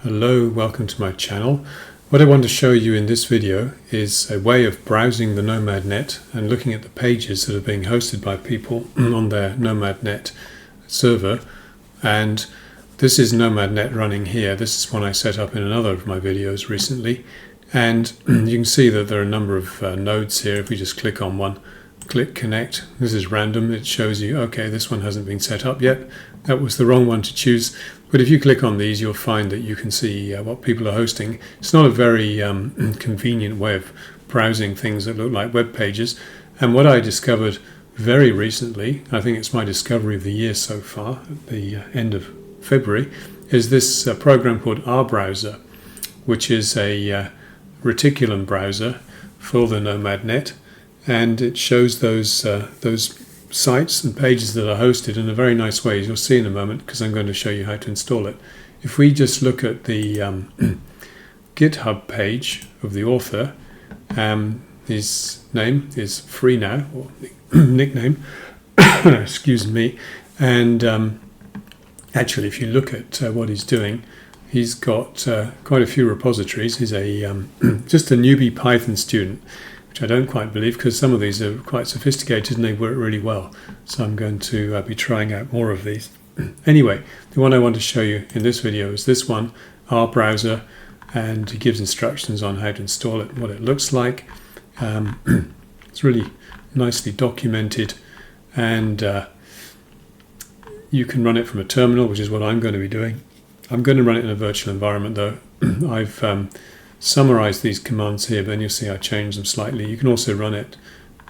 Hello, welcome to my channel. What I want to show you in this video is a way of browsing the Nomadnet and looking at the pages that are being hosted by people on their Nomadnet server. And this is Nomadnet running here. This is one I set up in another of my videos recently. And you can see that there are a number of nodes here. If we just click on one, click connect, this is random. It shows you, okay, this one hasn't been set up yet. That was the wrong one to choose. But if you click on these, you'll find that you can see what people are hosting. It's not a very convenient way of browsing things that look like web pages. And what I discovered very recently, I think it's my discovery of the year so far, at the end of February, is this program called rBrowser, which is a Reticulum browser for the Nomadnet. And it shows those sites and pages that are hosted in a very nice way, as you'll see in a moment, because I'm going to show you how to install it. If we just look at the GitHub page of the author, his name is free now, or nickname, excuse me, and actually if you look at what he's doing, he's got quite a few repositories. He's a just a newbie Python student, which I don't quite believe, because some of these are quite sophisticated and they work really well. So I'm going to be trying out more of these. Anyway, the one I want to show you in this video is this one, rBrowser, and it gives instructions on how to install it, what it looks like. It's really nicely documented, and you can run it from a terminal, which is what I'm going to be doing. I'm going to run it in a virtual environment though. I've summarize these commands here, but then you'll see I change them slightly. You can also run it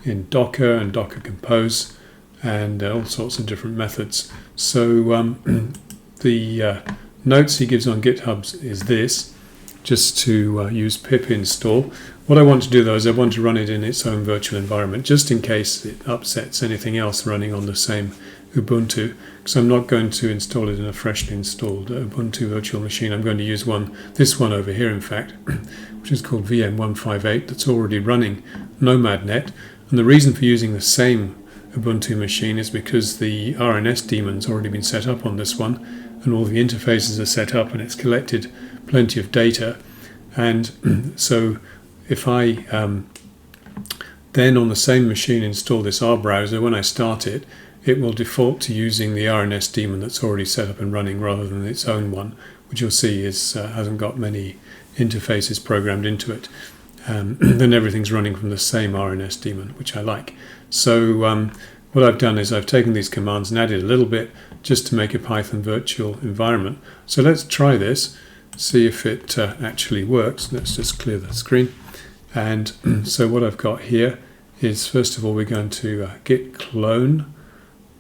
in Docker and Docker Compose and all sorts of different methods. So the notes he gives on GitHub is this, just to use pip install. What I want to do though is I want to run it in its own virtual environment, just in case it upsets anything else running on the same Ubuntu, because I'm not going to install it in a freshly installed Ubuntu virtual machine. I'm going to use this one over here in fact, which is called VM158, that's already running Nomadnet. And the reason for using the same Ubuntu machine is because the RNS daemon's already been set up on this one, and all the interfaces are set up, and it's collected plenty of data. And so if I then on the same machine install this rBrowser, when I start it, it will default to using the RNS daemon that's already set up and running rather than its own one, which you'll see is hasn't got many interfaces programmed into it. Then everything's running from the same RNS daemon, which I like. So what I've done is I've taken these commands and added a little bit just to make a Python virtual environment. So let's try this, see if it actually works. Let's just clear the screen. And so what I've got here is, first of all, we're going to git clone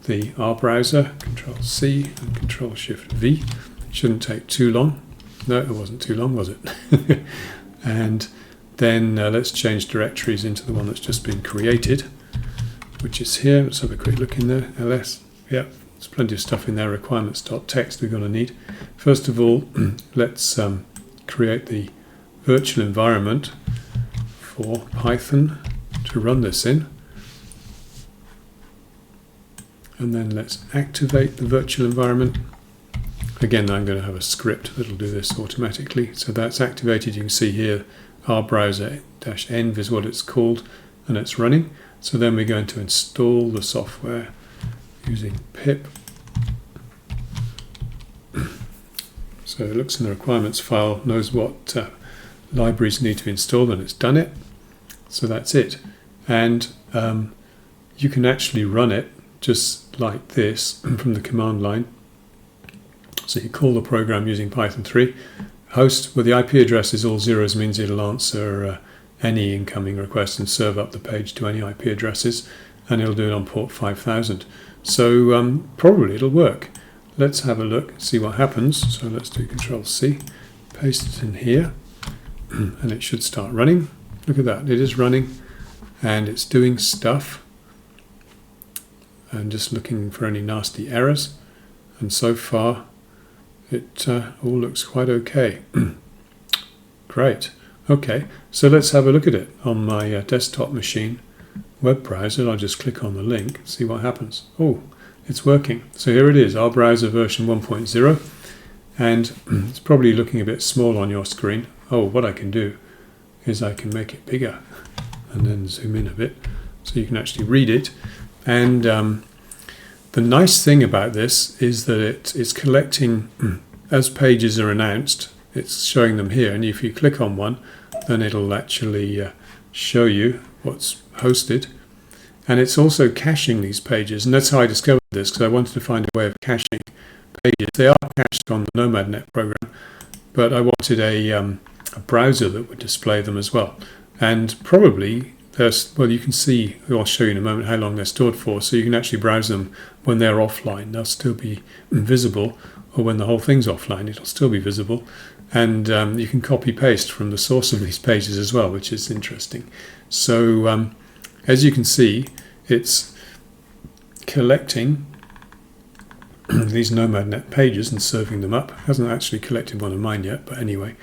the rBrowser, Control-C and Control-Shift-V. Shouldn't take too long. No, it wasn't too long, was it? And then let's change directories into the one that's just been created, which is here. Let's have a quick look in there. ls. Yeah, there's plenty of stuff in there. Requirements.txt we're going to need. First of all, let's create the virtual environment for Python to run this in. And then let's activate the virtual environment. Again, I'm going to have a script that will do this automatically. So that's activated. You can see here rbrowser-env is what it's called, and it's running. So then we're going to install the software using pip. So it looks in the requirements file, knows what libraries need to be installed, and it's done it. So that's it. And you can actually run it just like this from the command line. So you call the program using Python 3. Host, well, the IP address is all zeros, means it'll answer any incoming request and serve up the page to any IP addresses, and it'll do it on port 5000. So probably it'll work. Let's have a look, see what happens. So let's do Control-C, paste it in here, and it should start running. Look at that, it is running, and it's doing stuff. And just looking for any nasty errors, and so far it all looks quite okay. Great. Okay, so let's have a look at it on my desktop machine web browser. I'll just click on the link, see what happens. Oh, it's working. So here it is, our browser version 1.0, and it's probably looking a bit small on your screen. Oh, what I can do is I can make it bigger and then zoom in a bit so you can actually read it. And the nice thing about this is that it's collecting as pages are announced. It's showing them here, and if you click on one, then it'll actually show you what's hosted. And it's also caching these pages, and that's how I discovered this, because I wanted to find a way of caching pages. They are cached on the Nomadnet program, but I wanted a browser that would display them as well. And probably well, you can see, I'll show you in a moment how long they're stored for, so you can actually browse them when they're offline. They'll still be visible, or when the whole thing's offline, it'll still be visible. And you can copy paste from the source of these pages as well, which is interesting. So as you can see, it's collecting these Nomadnet pages and serving them up. It hasn't actually collected one of mine yet, but anyway.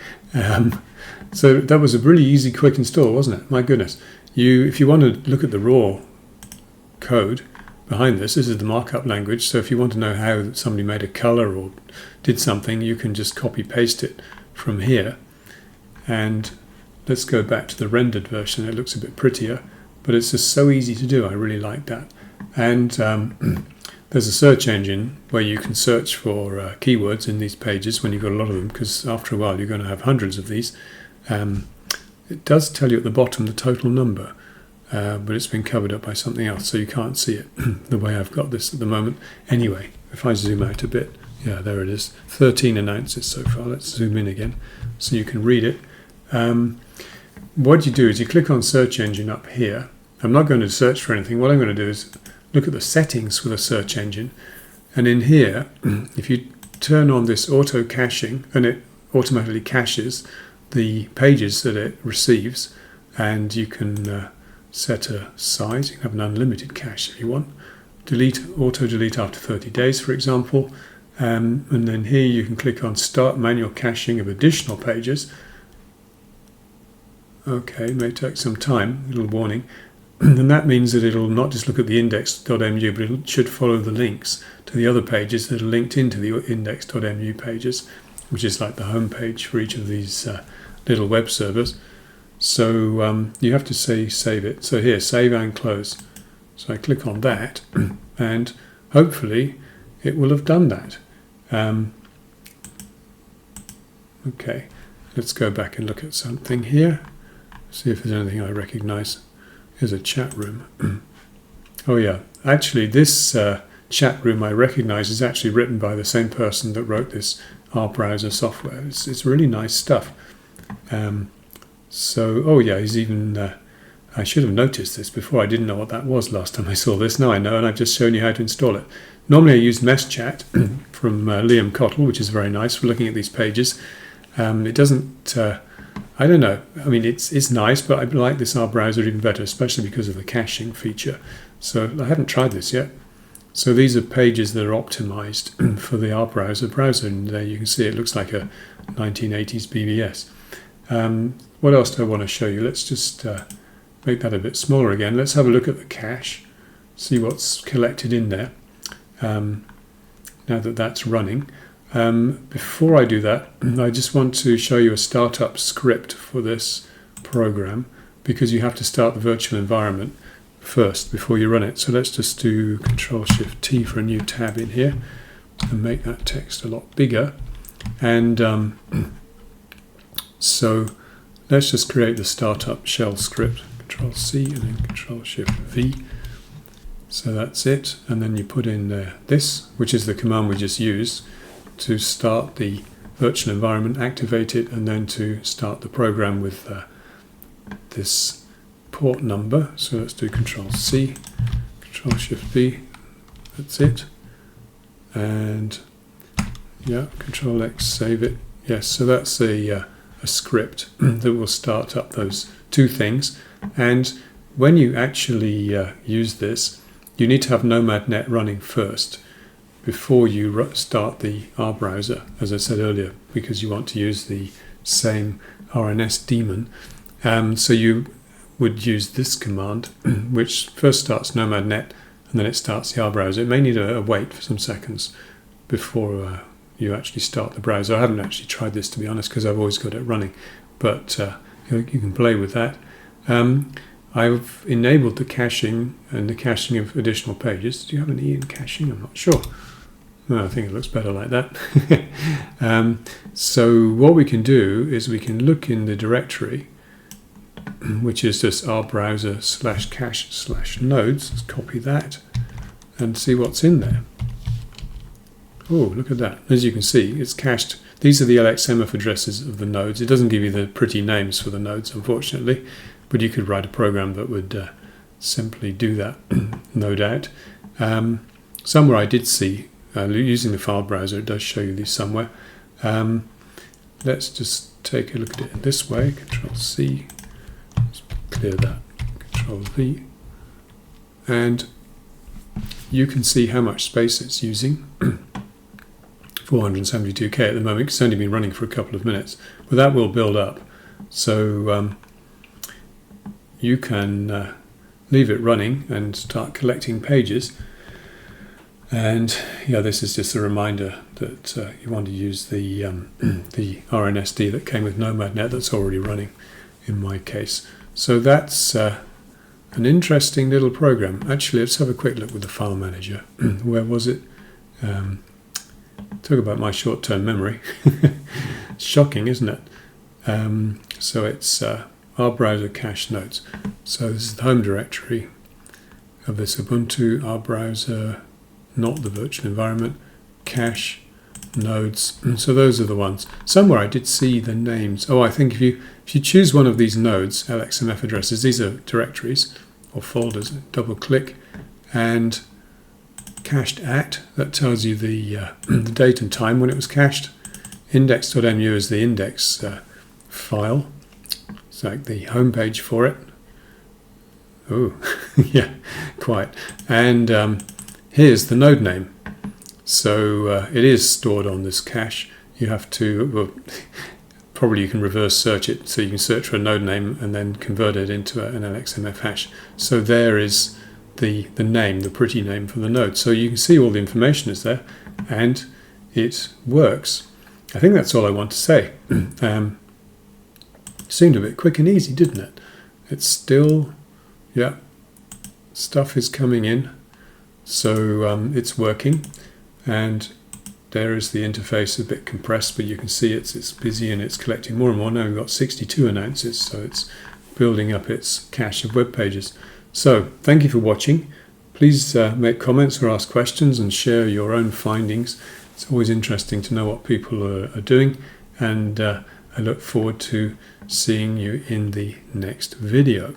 So that was a really easy, quick install, wasn't it? My goodness. If you want to look at the raw code behind this is the markup language. So if you want to know how somebody made a color or did something, you can just copy paste it from here. And let's go back to the rendered version. It looks a bit prettier, but it's just so easy to do. I really like that. And there's a search engine where you can search for keywords in these pages when you've got a lot of them, because after a while you're going to have hundreds of these. It does tell you at the bottom the total number, but it's been covered up by something else, so you can't see it the way I've got this at the moment. Anyway, if I zoom out a bit, yeah, there it is. 13 announces so far. Let's zoom in again so you can read it. What you do is you click on search engine up here. I'm not going to search for anything. What I'm going to do is look at the settings for the search engine, and in here, if you turn on this auto caching, and it automatically caches the pages that it receives, and you can set a size. You can have an unlimited cache if you want. Auto delete after 30 days, for example. And then here you can click on start manual caching of additional pages. Okay, it may take some time, a little warning. And that means that it'll not just look at the index.mu, but it should follow the links to the other pages that are linked into the index.mu pages, which is like the home page for each of these little web servers. So you have to save it. So here, save and close. So I click on that, and hopefully it will have done that. Okay, let's go back and look at something here. See if there's anything I recognize. Here's a chat room. Oh yeah, actually this chat room I recognize is actually written by the same person that wrote this rBrowser software. It's really nice stuff. So, oh yeah, he's even, I should have noticed this before. I didn't know what that was last time I saw this. Now I know, and I've just shown you how to install it. Normally I use MessChat from Liam Cottle, which is very nice for looking at these pages. It doesn't, I don't know, I mean it's nice, but I like this rBrowser even better, especially because of the caching feature. So I haven't tried this yet. So these are pages that are optimized for the rBrowser browser, and there you can see it looks like a 1980s BBS. What else do I want to show you? Let's just make that a bit smaller again. Let's have a look at the cache, see what's collected in there now that that's running. Before I do that, I just want to show you a startup script for this program, because you have to start the virtual environment first before you run it. So let's just do Control-Shift-T for a new tab in here and make that text a lot bigger. And so let's just create the startup shell script. Control-C and then Control-Shift-V. So that's it. And then you put in this, which is the command we just used to start the virtual environment, activate it, and then to start the program with this port number. So let's do Control-C, Control-Shift-V. That's it. And yeah, Control-X, save it. Yes, so that's a script that will start up those two things. And when you actually use this, you need to have Nomadnet running first before you start the rBrowser, as I said earlier, because you want to use the same RNS daemon. So you would use this command, which first starts Nomadnet, and then it starts the rBrowser. It may need a wait for some seconds before you actually start the browser. I haven't actually tried this, to be honest, because I've always got it running, but you can play with that. I've enabled the caching and the caching of additional pages. Do you have an E in caching? I'm not sure. No, I think it looks better like that. So what we can do is we can look in the directory, which is just rbrowser/cache/nodes. Let's copy that and see what's in there. Oh, look at that. As you can see, it's cached. These are the LXMF addresses of the nodes. It doesn't give you the pretty names for the nodes, unfortunately, but you could write a program that would simply do that, no doubt. Somewhere I did see, using the file browser, it does show you these somewhere. Let's just take a look at it in this way. Control-C, let's clear that, Control-V, and you can see how much space it's using. 472K at the moment. It's only been running for a couple of minutes, but that will build up. So you can leave it running and start collecting pages. And yeah, this is just a reminder that you want to use the RNSD that came with Nomadnet that's already running in my case. So that's an interesting little program. Actually, let's have a quick look with the file manager. Where was it? Talk about my short-term memory. It's shocking, isn't it? So it's rbrowser cache nodes. So this is the home directory of this Ubuntu rbrowser, not the virtual environment, cache nodes. So those are the ones. Somewhere I did see the names. Oh, I think if you choose one of these nodes, LXMF addresses, these are directories or folders, double click and cached at, that tells you the date and time when it was cached. Index.mu is the index file. It's like the home page for it. Oh, yeah, quite. And here's the node name. So it is stored on this cache. You have to, well, probably you can reverse search it, so you can search for a node name and then convert it into an LXMF hash. So there is the name, the pretty name for the node. So you can see all the information is there, and it works. I think that's all I want to say. Seemed a bit quick and easy, didn't it? It's still, yeah, stuff is coming in. So it's working, and there is the interface, a bit compressed, but you can see it's busy and it's collecting more and more. Now we've got 62 announces, so it's building up its cache of web pages. So thank you for watching. Please make comments or ask questions and share your own findings. It's always interesting to know what people are doing, and I look forward to seeing you in the next video.